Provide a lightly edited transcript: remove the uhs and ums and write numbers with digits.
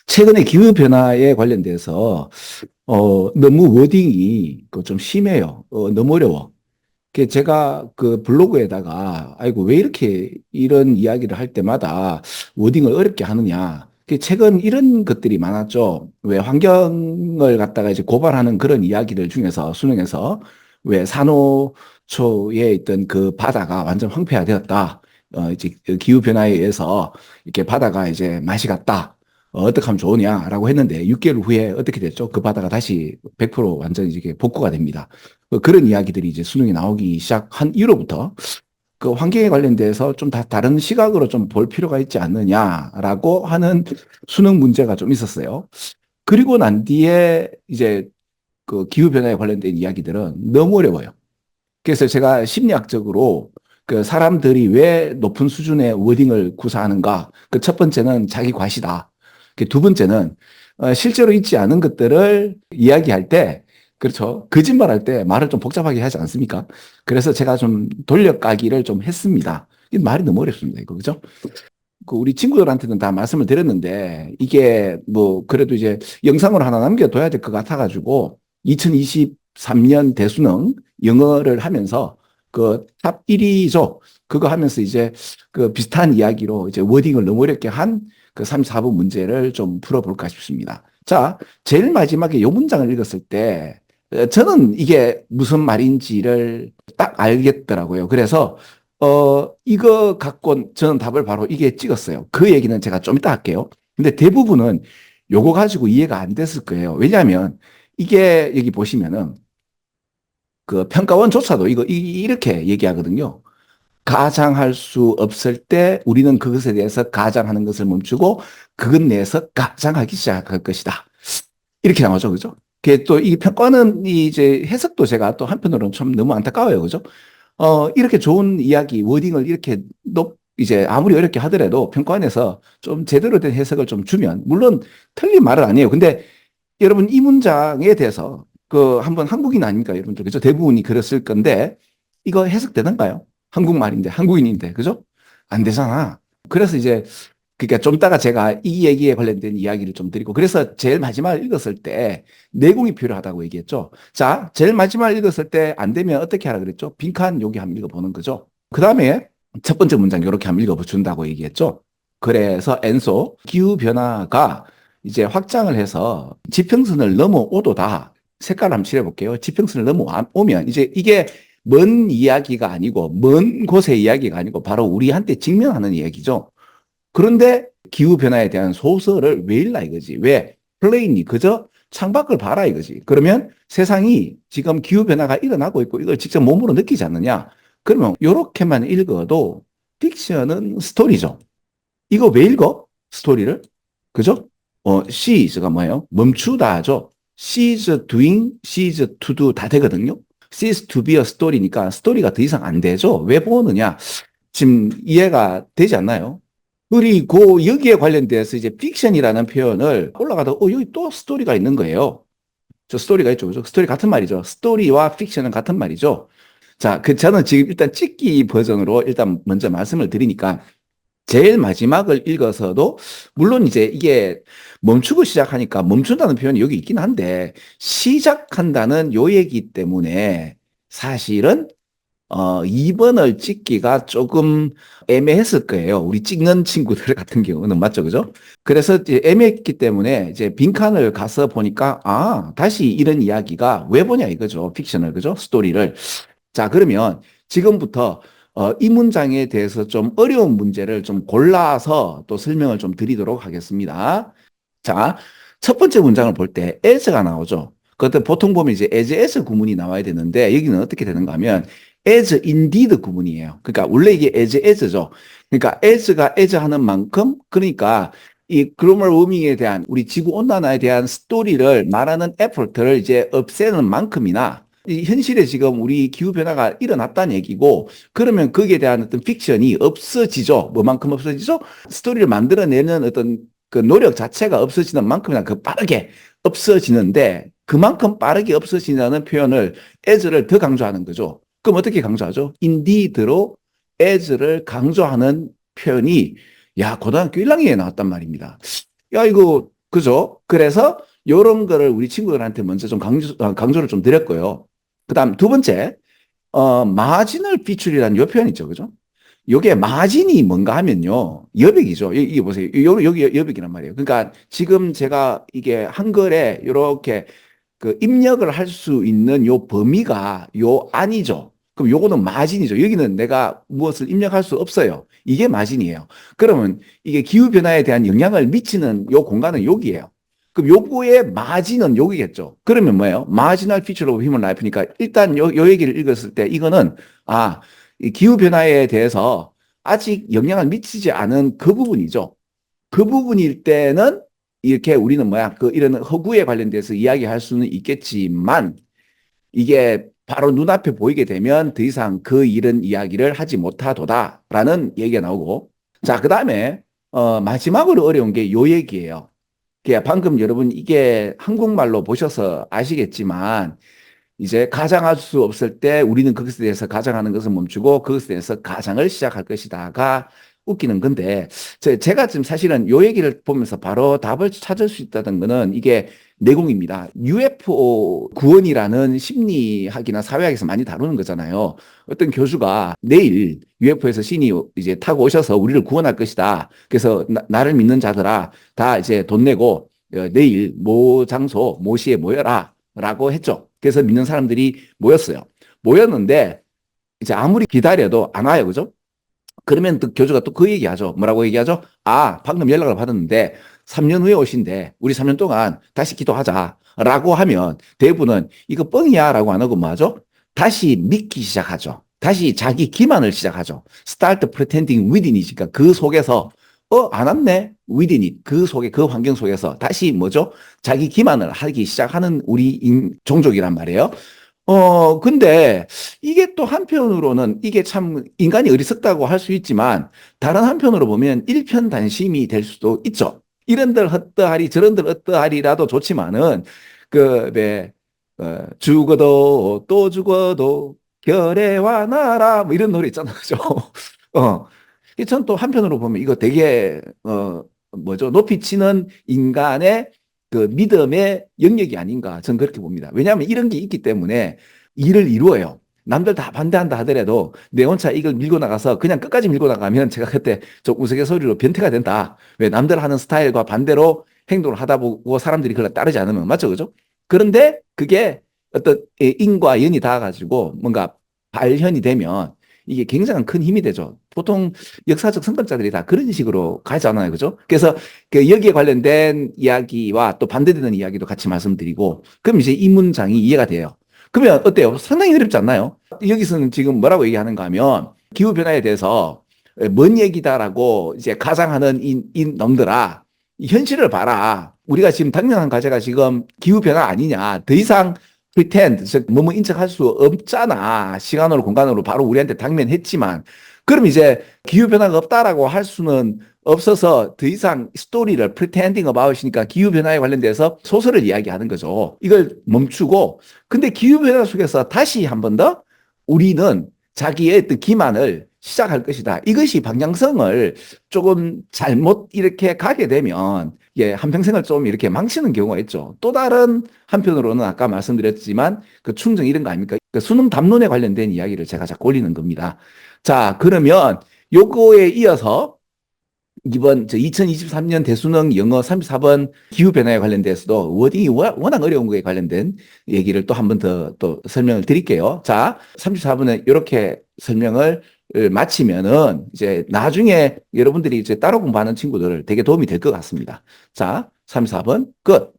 최근에 기후변화에 관련돼서, 너무 워딩이 그좀 심해요. 너무 어려워. 제가 그 블로그에다가, 아이고, 왜 이렇게 이런 이야기를 할 때마다 워딩을 어렵게 하느냐. 최근 이런 것들이 많았죠. 왜 환경을 갖다가 이제 고발하는 그런 이야기들 중에서, 수능에서, 왜 산호초에 있던 그 바다가 완전 황폐화되었다. 이제 그 기후변화에 의해서 이렇게 바다가 이제 맛이 갔다. 어떻게 하면 좋으냐라고 했는데 6개월 후에 어떻게 됐죠? 그 바다가 다시 100% 완전히 이게 복구가 됩니다. 그런 이야기들이 이제 수능에 나오기 시작한 이후로부터 그 환경에 관련돼서 좀 다른 시각으로 좀 볼 필요가 있지 않느냐라고 하는 수능 문제가 좀 있었어요. 그리고 난 뒤에 이제 그 기후변화에 관련된 이야기들은 너무 어려워요. 그래서 제가 심리학적으로 그 사람들이 왜 높은 수준의 워딩을 구사하는가. 그 첫 번째는 자기 과시다. 그 두 번째는 실제로 있지 않은 것들을 이야기할 때, 그렇죠. 거짓말할 때 말을 좀 복잡하게 하지 않습니까? 그래서 제가 좀 돌려까기를 좀 했습니다. 이 말이 너무 어렵습니다. 이거, 그죠? 그 우리 친구들한테는 다 말씀을 드렸는데 이게 뭐 그래도 이제 영상으로 하나 남겨둬야 될 것 같아가지고 2023년 대수능 영어를 하면서 그 탑 1위죠. 그거 하면서 이제 그 비슷한 이야기로 이제 워딩을 너무 어렵게 한 그 34번 문제를 좀 풀어볼까 싶습니다. 자, 제일 마지막에 요 문장을 읽었을 때 저는 이게 무슨 말인지를 딱 알겠더라고요. 그래서 이거 갖고 저는 답을 바로 이게 찍었어요. 그 얘기는 제가 좀 이따 할게요. 근데 대부분은 요거 가지고 이해가 안 됐을 거예요. 왜냐하면 이게 여기 보시면은 그 평가원조차도 이렇게 얘기하거든요. 가장할 수 없을 때 우리는 그것에 대해서 가장하는 것을 멈추고 그것 내에서 가장하기 시작할 것이다. 이렇게 나오죠. 그죠? 그게 또 이 평가는 이제 해석도 제가 또 한편으로는 참 너무 안타까워요. 그죠? 이렇게 좋은 이야기, 워딩을 이렇게 이제 아무리 어렵게 하더라도 평가원에서 좀 제대로 된 해석을 좀 주면, 물론 틀린 말은 아니에요. 근데 여러분 이 문장에 대해서 그 한번 한국인 아닙니까? 여러분들. 그죠? 대부분이 그랬을 건데, 이거 해석되는가요? 한국말인데, 한국인인데. 그죠? 안 되잖아. 그래서 이제 그러니까 좀 이따가 제가 이 얘기에 관련된 이야기를 좀 드리고 그래서 제일 마지막을 읽었을 때 내공이 필요하다고 얘기했죠. 자, 제일 마지막을 읽었을 때 안 되면 어떻게 하라 그랬죠? 빈칸 여기 한번 읽어보는 거죠. 그 다음에 첫 번째 문장 이렇게 한번 읽어준다고 얘기했죠. 그래서 엔소 기후변화가 이제 확장을 해서 지평선을 넘어오도다. 색깔 한번 칠해볼게요. 지평선을 넘어오면 이제 이게 먼 이야기가 아니고 먼 곳의 이야기가 아니고 바로 우리한테 직면하는 이야기죠. 그런데 기후변화에 대한 소설을 왜 읽나 이거지. 왜? 플레인이 그저 창밖을 봐라 이거지. 그러면 세상이 지금 기후변화가 일어나고 있고 이걸 직접 몸으로 느끼지 않느냐. 그러면 이렇게만 읽어도 픽션은 스토리죠. 이거 왜 읽어? 스토리를? 그죠? seize가 뭐예요? 멈추다죠. seize doing, seize to do 다 되거든요. cease to be a story니까 스토리가 더 이상 안 되죠. 왜 보느냐? 지금 이해가 되지 않나요? 그리고 여기에 관련돼서 이제 픽션이라는 표현을 올라가다 여기 또 스토리가 있는 거예요. 저 스토리가 있죠. 그죠? 스토리 같은 말이죠. 스토리와 픽션은 같은 말이죠. 자, 저는 지금 일단 찍기 버전으로 일단 먼저 말씀을 드리니까 제일 마지막을 읽어서도 물론 이제 이게 멈추고 시작하니까 멈춘다는 표현이 여기 있긴 한데 시작한다는 요 얘기 때문에 사실은 2번을 찍기가 조금 애매했을 거예요. 우리 찍는 친구들 같은 경우는 맞죠, 그죠? 그래서 이제 애매했기 때문에 이제 빈칸을 가서 보니까 다시 이런 이야기가 왜 보냐 이거죠. 픽션을, 그죠? 스토리를. 자, 그러면 지금부터 이 문장에 대해서 좀 어려운 문제를 좀 골라서 또 설명을 좀 드리도록 하겠습니다. 자, 첫 번째 문장을 볼 때 as가 나오죠. 그것도 보통 보면 이제 as 구문이 나와야 되는데 여기는 어떻게 되는가 하면 as indeed 구문이에요. 그러니까 원래 이게 as죠. 그러니까 as가 as 하는 만큼 그러니까 이 글로벌 워밍에 대한 우리 지구 온난화에 대한 스토리를 말하는 에포트를 이제 없애는 만큼이나 이 현실에 지금 우리 기후 변화가 일어났다는 얘기고 그러면 거기에 대한 어떤 픽션이 없어지죠. 뭐만큼 없어지죠? 스토리를 만들어내는 어떤 그 노력 자체가 없어지는 만큼이나 그 빠르게 없어지는데 그만큼 빠르게 없어진다는 표현을 as를 더 강조하는 거죠. 그럼 어떻게 강조하죠? indeed로 as를 강조하는 표현이 야 고등학교 1학년에 나왔단 말입니다. 야 이거 그죠? 그래서 요런 거를 우리 친구들한테 먼저 좀 강조를 좀 드렸고요. 그다음 두 번째, 마지널 비출이라는 요 표현 있죠. 그죠? 요게 마진이 뭔가 하면요. 여백이죠. 이게 보세요. 여기 여백이란 말이에요. 그러니까 지금 제가 이게 한글에 이렇게 그 입력을 할 수 있는 요 범위가 요 안이죠. 그럼 요거는 마진이죠. 여기는 내가 무엇을 입력할 수 없어요. 이게 마진이에요. 그러면 이게 기후변화에 대한 영향을 미치는 요 공간은 여기예요. 그럼 요거의 마진은 여기겠죠. 그러면 뭐예요? 마지널 피처 오브 휴먼 라이프니까 일단 요 얘기를 읽었을 때 이거는 이 기후변화에 대해서 아직 영향을 미치지 않은 그 부분이죠. 그 부분일 때는 이렇게 우리는 이런 허구에 관련돼서 이야기할 수는 있겠지만 이게 바로 눈앞에 보이게 되면 더 이상 그 일은 이야기를 하지 못하도다라는 얘기가 나오고 자, 그다음에 마지막으로 어려운 게 요 얘기예요. 방금 여러분 이게 한국말로 보셔서 아시겠지만 이제 가장할 수 없을 때 우리는 그것에 대해서 가장하는 것을 멈추고 그것에 대해서 가장을 시작할 것이다가 웃기는 건데 제가 지금 사실은 요 얘기를 보면서 바로 답을 찾을 수 있다는 거는 이게 내공입니다. UFO 구원이라는 심리학이나 사회학에서 많이 다루는 거잖아요. 어떤 교수가 내일 UFO에서 신이 이제 타고 오셔서 우리를 구원할 것이다. 그래서 나를 믿는 자들아 다 이제 돈 내고 내일 모 장소 모 시에 모여라 라고 했죠. 그래서 믿는 사람들이 모였어요. 모였는데 이제 아무리 기다려도 안 와요. 그죠? 그러면 또 교주가 또 그 얘기하죠. 뭐라고 얘기하죠? 방금 연락을 받았는데 3년 후에 오신대. 우리 3년 동안 다시 기도하자. 라고 하면 대부분은 이거 뻥이야. 라고 안 하고 뭐 하죠? 다시 믿기 시작하죠. 다시 자기 기만을 시작하죠. Start pretending within 이니까 그 속에서 안 왔네? within it. 그 속에, 그 환경 속에서 다시 뭐죠? 자기 기만을 하기 시작하는 우리 종족이란 말이에요. 근데 이게 또 한편으로는 이게 참 인간이 어리석다고 할 수 있지만 다른 한편으로 보면 일편단심이 될 수도 있죠. 이런들 헛떠하리 저런들 헛떠하리라도 좋지만은 죽어도 또 죽어도 결의와 나라 뭐 이런 노래 있잖아요. 그죠? 어. 전 또 한편으로 보면 이거 되게 높이 치는 인간의 그 믿음의 영역이 아닌가 저는 그렇게 봅니다. 왜냐하면 이런 게 있기 때문에 일을 이루어요. 남들 다 반대한다 하더라도 내 혼자 이걸 밀고 나가서 그냥 끝까지 밀고 나가면 제가 그때 좀 우스갯소리로 변태가 된다. 왜 남들 하는 스타일과 반대로 행동을 하다 보고 사람들이 그걸 따르지 않으면 맞죠, 그죠? 그런데 그게 어떤 인과 연이 닿아가지고 뭔가 발현이 되면 이게 굉장한 큰 힘이 되죠. 보통 역사적 선각자들이 다 그런 식으로 가잖아요. 그죠? 그래서 여기에 관련된 이야기와 또 반대되는 이야기도 같이 말씀드리고, 그럼 이제 이 문장이 이해가 돼요. 그러면 어때요? 상당히 어렵지 않나요? 여기서는 지금 뭐라고 얘기하는가 하면, 기후변화에 대해서 뭔 얘기다라고 이제 가장하는 이 놈들아, 현실을 봐라. 우리가 지금 당면한 과제가 지금 기후변화 아니냐. 더 이상 pretend, 즉 뭐뭐 인척할 수 없잖아. 시간으로 공간으로 바로 우리한테 당면했지만 그럼 이제 기후변화가 없다라고 할 수는 없어서 더 이상 스토리를 pretending about이니까 기후변화에 관련돼서 소설을 이야기하는 거죠. 이걸 멈추고 근데 기후변화 속에서 다시 한 번 더 우리는 자기의 어떤 기만을 시작할 것이다. 이것이 방향성을 조금 잘못 이렇게 가게 되면 한평생을 좀 이렇게 망치는 경우가 있죠. 또 다른 한편으로는 아까 말씀드렸지만 그 충정 이런 거 아닙니까? 그 수능 담론에 관련된 이야기를 제가 자꾸 올리는 겁니다. 자, 그러면 요거에 이어서 이번 2023년 대수능 영어 34번 기후변화에 관련돼서도 워딩이 워낙 어려운 거에 관련된 얘기를 또 한 번 더 또 설명을 드릴게요. 자, 34번에 이렇게 설명을 마치면은 이제 나중에 여러분들이 이제 따로 공부하는 친구들 되게 도움이 될 것 같습니다. 자, 34번 끝.